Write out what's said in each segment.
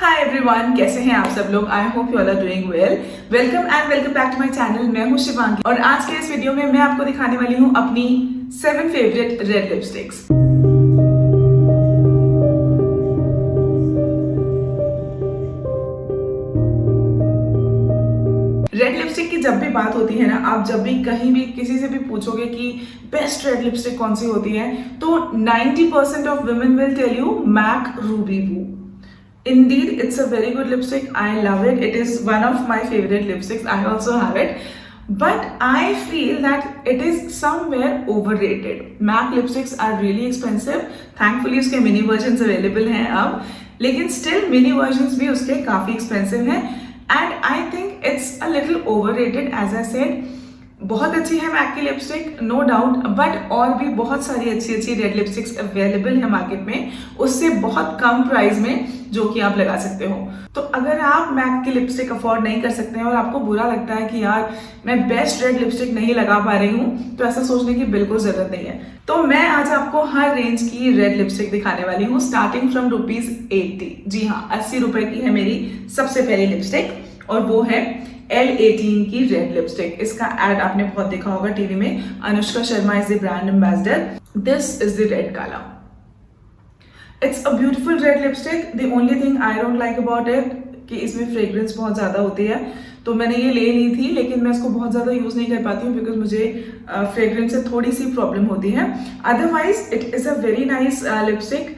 Hi everyone, कैसे हैं आप सब लोग। I hope you all are doing well. Welcome back to my channel. मैं हूं शिवांगी और आज के इस वीडियो में मैं आपको दिखाने वाली हूं अपनी 7 favourite red lipsticks. Red lipstick की जब भी बात होती है ना, आप जब भी कहीं भी किसी से भी पूछोगे कि बेस्ट रेड लिपस्टिक कौन सी होती है, तो 90% of women will tell you Mac Ruby Woo. Indeed, it's a very good lipstick. I love it. It is one of my favorite lipsticks. I also have it. But I feel that it is somewhere overrated. MAC lipsticks are really expensive. Thankfully, उसके mini versions available हैं अब. लेकिन still mini versions भी उसके काफी expensive हैं. And I think it's a little overrated, as I said. बहुत अच्छी है मैक की लिपस्टिक, नो डाउट, बट और भी बहुत सारी अच्छी अच्छी रेड लिपस्टिक्स अवेलेबल है मार्केट में, उससे बहुत कम प्राइस में, जो कि आप लगा सकते हो। तो अगर आप मैक की लिपस्टिक अफोर्ड नहीं कर सकते हैं और आपको बुरा लगता है कि यार मैं बेस्ट रेड लिपस्टिक नहीं लगा पा रही हूँ, तो ऐसा सोचने की बिल्कुल जरूरत नहीं है। तो मैं आज आपको हर रेंज की रेड लिपस्टिक दिखाने वाली हूँ, स्टार्टिंग फ्रॉम ₹80। जी हाँ, 80 रुपए की है मेरी सबसे पहली लिपस्टिक और वो है L18 की रेड लिपस्टिक। इसका एड आपने बहुत देखा होगा टीवी में। Anushka Sharma is the brand ambassador. This is the red colour. It's a beautiful red lipstick. The only thing I don't like about it कि इसमें फ्रेग्रेंस बहुत ज्यादा होती है, तो मैंने ये ले ली थी, लेकिन मैं इसको बहुत ज्यादा यूज नहीं कर पाती हूँ बिकॉज मुझे फ्रेग्रेंस से थोड़ी सी प्रॉब्लम होती है। Otherwise it is a very nice lipstick.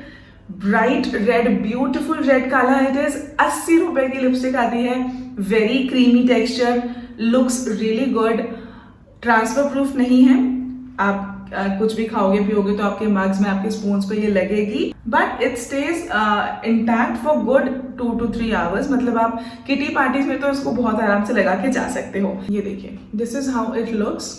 Bright red, beautiful red colour. It is 80 रुपए की लिपस्टिक आती है। Very creamy texture, looks really good. Transfer proof नहीं है, आप कुछ भी खाओगे पियोगे तो आपके मग्स में, आपके स्पून्स पे ये लगेगी, but it stage intact for good 2 to 3 hours. मतलब आप किटी पार्टीज में तो इसको बहुत आराम से लगा के जा सकते हो। ये देखिए, this is how it looks.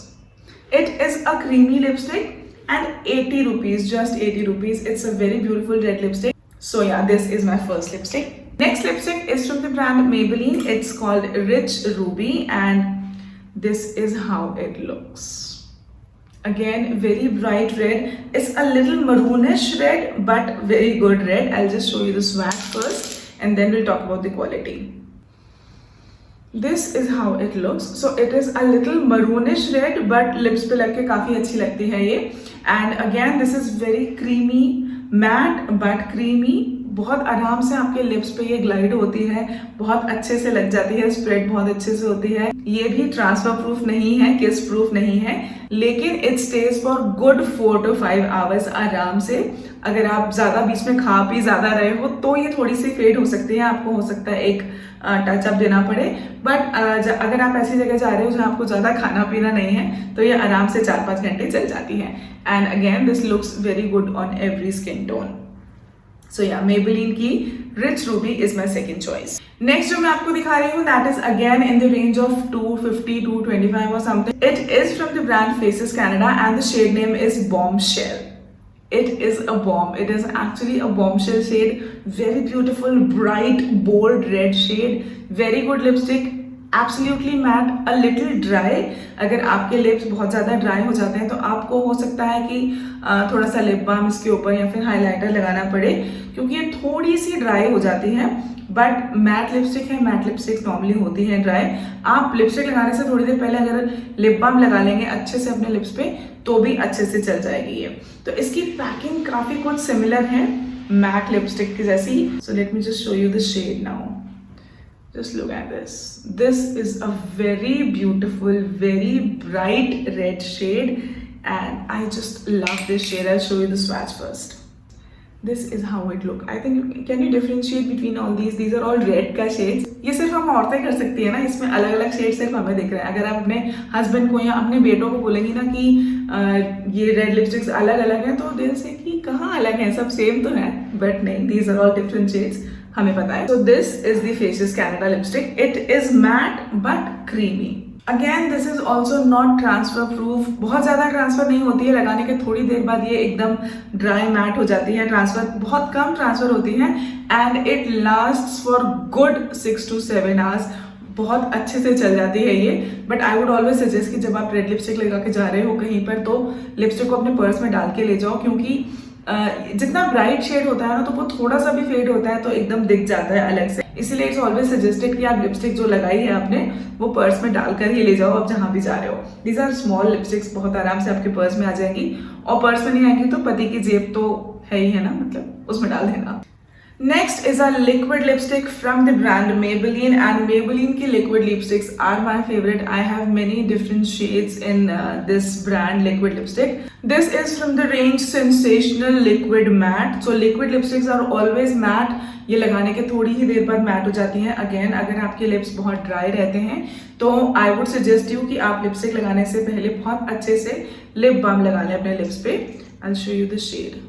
It is a creamy lipstick and 80 rupees, just 80 rupees. It's a very beautiful red lipstick. So yeah, this is my first lipstick. Next lipstick is from the brand Maybelline. It's called Rich Ruby and this is how it looks. Again, very bright red. It's a little maroonish red but very good red. I'll just show you the swatch first and then we'll talk about the quality. This is how it looks. So it is a little maroonish red but lips पे लग के काफी अच्छी लगती है ये। And again this is very creamy, matte but creamy. बहुत आराम से आपके लिप्स पे ये ग्लाइड होती है, बहुत अच्छे से लग जाती है, स्प्रेड बहुत अच्छे से होती है। ये भी ट्रांसफर प्रूफ नहीं है, किस प्रूफ नहीं है, लेकिन it stage for good 4 to 5 hours आराम से। अगर आप ज्यादा बीच में खा पी ज्यादा रहे हो तो ये थोड़ी सी फेड हो सकती है, आपको हो सकता है एक टच अप देना पड़े, बट अगर आप ऐसी जगह जा रहे हो जहाँ आपको ज्यादा खाना पीना नहीं है तो ये आराम से 4-5 घंटे चल जाती है। And again this looks very good on every skin tone. So yeah, Maybelline की Rich Ruby is my second choice. Next जो मैं आपको दिखा रही हूँ, that is again in the range of 250 to 225 or something. It is from the brand Faces Canada and the shade name is Bombshell. It is a bomb. It is actually a bombshell shade. Very beautiful, bright, bold red shade. Very good lipstick. Absolutely matte, a little dry. अगर आपके lips बहुत ज़्यादा dry हो जाते हैं तो आपको हो सकता है कि थोड़ा सा लिप बाम इसके ऊपर या फिर हाइलाइटर लगाना पड़े, क्योंकि ये थोड़ी सी ड्राई हो जाती है। बट मैट लिपस्टिक है, मैट लिपस्टिक नॉर्मली होती है ड्राई। आप लिपस्टिक लगाने से थोड़ी देर पहले अगर लिप बाम लगा लेंगे अच्छे से अपने लिप्स पे तो भी अच्छे से चल जाएगी ये। तो इसकी पैकिंग काफी कुछ सिमिलर है मैट लिपस्टिक की जैसी। So let me just show you the shade now. Just look at this. This is a very beautiful, very bright red shade and I just love this shade. I'll show you the swatch first. This is how it look. I think, can you differentiate between all these? These are all red का shades. ये सिर्फ हम औरतें कर सकती है ना, इसमें अलग अलग शेड सिर्फ हमें दिख रहे हैं। अगर आप अपने हस्बैंड को या अपने बेटों को बोलेंगी ना कि ये रेड लिपस्टिक्स अलग अलग हैं, तो दिल से कि कहाँ अलग हैं, सब सेम तो है, बट नहीं, these are all different shades. हमें पता है। So this is the Faces Canada lipstick. It is matte but creamy. Again this is also not transfer proof. बहुत ज्यादा ट्रांसफर नहीं होती है, लगाने के थोड़ी देर बाद ये एकदम ड्राई मैट हो जाती है। ट्रांसफर बहुत कम ट्रांसफर होती है and it lasts for good 6 to 7 hours. बहुत अच्छे से चल जाती है ये। But I would always suggest कि जब आप रेड लिपस्टिक लगा के जा रहे हो कहीं पर तो लिपस्टिक को अपने पर्स में डाल के ले जाओ, क्योंकि जितना ब्राइट शेड होता है ना तो वो थोड़ा सा भी फेड होता है तो एकदम दिख जाता है अलग से। इसीलिए इट्स ऑलवेज सजेस्टेड कि आप लिपस्टिक जो लगाई है आपने वो पर्स में डालकर ही ले जाओ आप जहां भी जा रहे हो। दीज आर स्मॉल लिपस्टिक्स, बहुत आराम से आपके पर्स में आ जाएंगी, और पर्स में नहीं आएंगी तो पति की जेब तो है ही है ना, मतलब उसमें डाल देना। Next is a liquid lipstick from the brand Maybelline, and Maybelline की liquid lipsticks are my favorite. I have many different shades in this brand liquid lipstick. This is from the range Sensational Liquid Matte. So liquid lipsticks are always matte. ये लगाने के थोड़ी ही देर बाद mat हो जाती हैं। Again अगर आपके लिप्स बहुत ड्राई रहते हैं तो आई वुड सजेस्ट यू कि आप लिपस्टिक लगाने से पहले बहुत अच्छे से लिप बाम लगा लें अपने लिप्स पे। I'll show you the shade.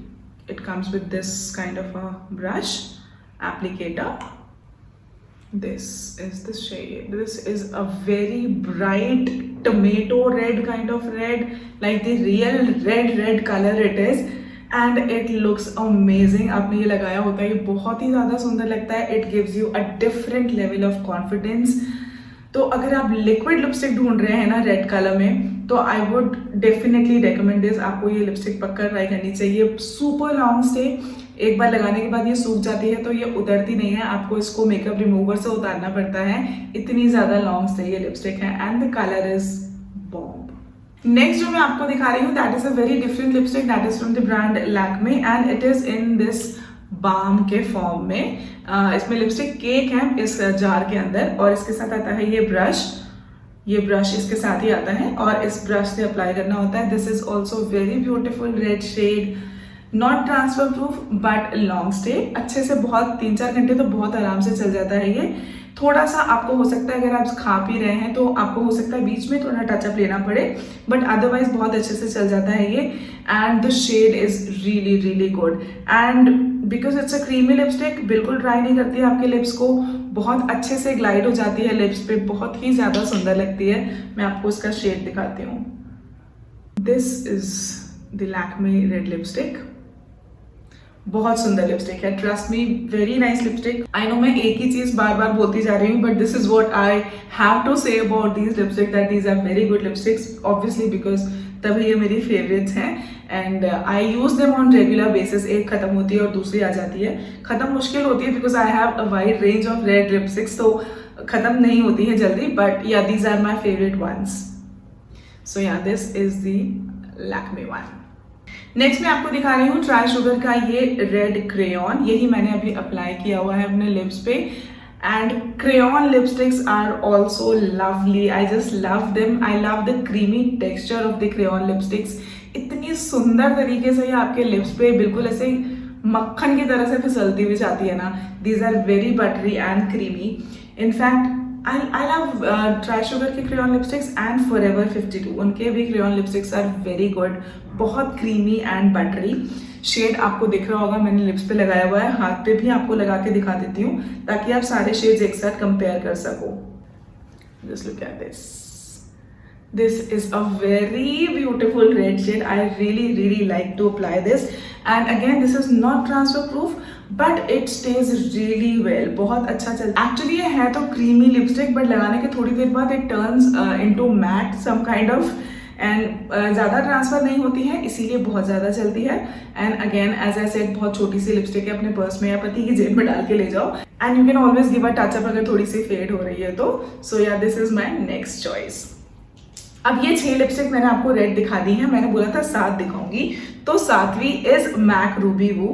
It comes with this kind of a brush applicator. This is the shade. This is a very bright tomato red kind of red, like the real red color it is, and it looks amazing. आपने ये लगाया होता है, ये बहुत ही ज़्यादा सुंदर लगता है. It gives you a different level of confidence. तो अगर आप लिक्विड लिपस्टिक ढूंढ रहे हैं ना रेड कलर में, तो I would definitely recommend this. आपको ये लिपस्टिक पक्का ट्राई करनी चाहिए। सुपर लॉन्ग स्टे, एक बार लगाने के बाद ये सूख जाती है तो ये उतरती नहीं है, आपको इसको मेकअप रिमूवर से उतारना पड़ता है, इतनी ज्यादा लॉन्ग स्टे ये लिपस्टिक है, and the colour is bomb. Next जो मैं आपको दिखा रही हूँ that is a very different lipstick, that is from the brand Lakme, and it is in this balm के फॉर्म में। इसमें लिपस्टिक केक है इस जार के अंदर, और इसके साथ आता है ये ब्रश इसके साथ ही आता है, और इस ब्रश से अप्लाई करना होता है। This is also very beautiful red shade, not transfer proof but long stay. अच्छे से बहुत 3-4 घंटे तो बहुत आराम से चल जाता है ये। थोड़ा सा आपको हो सकता है अगर आप खा पी रहे हैं तो आपको हो सकता है बीच में थोड़ा टचअप लेना पड़े, बट अदरवाइज बहुत अच्छे से चल जाता है ये। And the shade is really really good, and because it's a creamy lipstick, बिल्कुल ड्राई नहीं करती है आपके लिप्स को, बहुत अच्छे से ग्लाइड हो जाती है लिप्स पे, बहुत ही ज्यादा सुंदर लगती है। मैं आपको इसका शेड दिखाती हूँ। This is the Lakme red lipstick, बहुत सुंदर लिपस्टिक है, trust me, very nice lipstick. I know मैं एक ही चीज बार बार बोलती जा रही हूँ, but this is what I have to say about these lipstick, that these are very good lipsticks, obviously because तभी ये मेरी फेवरेट्स हैं, and I use them on regular basis. एक खत्म होती है और दूसरी आ जाती है। खत्म मुश्किल होती है because I have a wide range of red lipsticks, तो खत्म नहीं होती है जल्दी, but yeah these are my favourite ones. So yeah this is the Lakme one. Next मैं आपको दिखा रही हूँ ट्राई शुगर का ये रेड क्रेयॉन, यही मैंने अभी अप्लाई किया हुआ है अपने लिप्स पे, and crayon lipsticks are also lovely, I just love them. I love the creamy texture of the crayon lipsticks, इतनी सुंदर तरीके से ये आपके लिप्स पे बिल्कुल ऐसे मक्खन की तरह से फिसलती हुई जाती है ना। These are very buttery and creamy. In fact I love try Sugar के क्रेयॉन लिपस्टिक्स एंड फॉरएवर 52, उनके भी crayon lipsticks are very good, बहुत क्रीमी एंड बटरी। शेड आपको दिख रहा होगा, मैंने लिप्स पे लगाया हुआ है, हाथ पे भी आपको लगा के दिखा देती हूँ ताकि आप सारे शेड्स एक साथ कंपेयर कर सको। Just look at this, this is a very beautiful red shade. I really like to apply this, and again this is not transfer proof but it stays really well, बहुत अच्छा चलता है। Actually ये है तो creamy lipstick, but लगाने के थोड़ी देर बाद it turns into matte some kind of, and ज़्यादा ट्रांसफर नहीं होती है, इसीलिए बहुत ज़्यादा चलती है। And again as I said, बहुत छोटी सी लिपस्टिक है, अपने पर्स में या पति की जेब में डाल के ले जाओ, and you can always give a touch-up अगर थोड़ी सी फेड हो रही है तो। सो yeah this is my next choice. अब ये 6 लिपस्टिक मैंने आपको रेड दिखा दी है, मैंने बोला था 7 दिखाऊंगी, तो 7वीं is MAC Ruby Woo.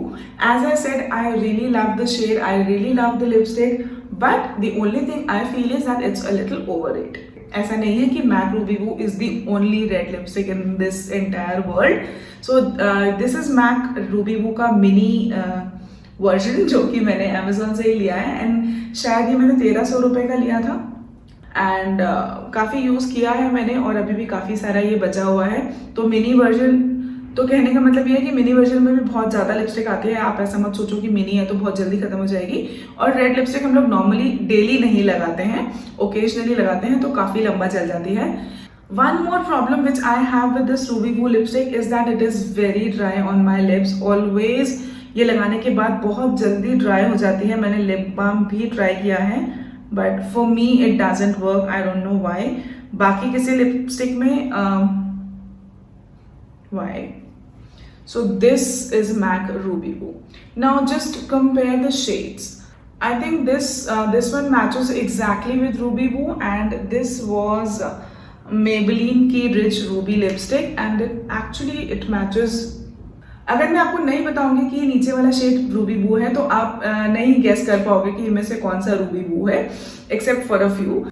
As I said, I really love the shade, I really love the lipstick, but the only thing I feel is that it's a little overrated. ऐसा नहीं है कि MAC Ruby Woo is the only red lipstick in this entire world. So this is MAC Ruby Woo का mini version, जो कि मैंने Amazon से ही लिया है, एंड शायद ये मैंने 1300 रुपये का लिया था, एंड काफ़ी यूज़ किया है मैंने, और अभी भी काफ़ी सारा ये बचा हुआ है। तो मिनी वर्जन, तो कहने का मतलब ये है कि मिनी वर्जन में भी बहुत ज़्यादा लिपस्टिक आती है, आप ऐसा मत सोचो कि मिनी है तो बहुत जल्दी खत्म हो जाएगी। और रेड लिपस्टिक हम लोग नॉर्मली डेली नहीं लगाते हैं, ओकेजनली लगाते हैं, तो काफ़ी लंबा चल जाती है। One more problem which I have with this Ruby Woo lipstick is that it is very dry on my lips always. ये लगाने के बाद बहुत जल्दी ड्राई हो जाती है। मैंने लिप बाम भी ट्राई किया है, but for me it doesn't work, I don't know why. बाकी किसी लिपस्टिक में Y. So this is MAC Ruby Woo. Now just compare the shades. I think this one matches exactly with Ruby Woo, and this was Maybelline की Rich Ruby lipstick, and it matches. अगर मैं आपको नहीं बताऊंगी कि ये नीचे वाला शेड रूबी बू है तो आप नहीं गेस कर पाओगे कि इनमें से कौन सा रूबी बू है, except for a few.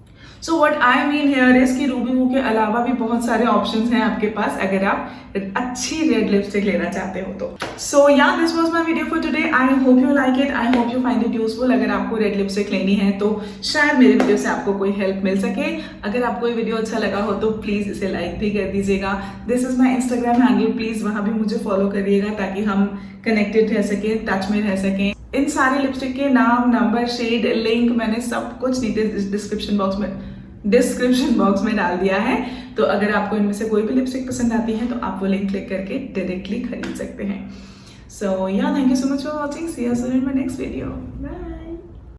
So what I mean here is कि रूबी बू के अलावा भी बहुत सारे ऑप्शंस हैं आपके पास अगर आप अच्छी रेड लिपस्टिक लेना चाहते हो तो. सो yeah this was my video for today. I hope you like it, I hope you find it useful. अगर आपको रेड लिपस्टिक लेनी है तो शायद मेरे वीडियो से आपको कोई हेल्प मिल सके. अगर आपको ये वीडियो अच्छा लगा हो तो प्लीज इसे लाइक भी कर दीजिएगा. This is my Instagram handle, please वहां भी मुझे फॉलो करिएगा ताकि हम कनेक्टेड रह सके, टच में रह सकें. इन सारी लिपस्टिक के नाम, नंबर, शेड, लिंक मैंने सब कुछ नीचे डिस्क्रिप्शन बॉक्स में डाल दिया है. तो अगर आपको इनमें से कोई भी लिपस्टिक पसंद आती है तो आप वो लिंक क्लिक करके डायरेक्टली खरीद सकते हैं. So yeah thank you so much for watching. See you soon in my next video. Bye.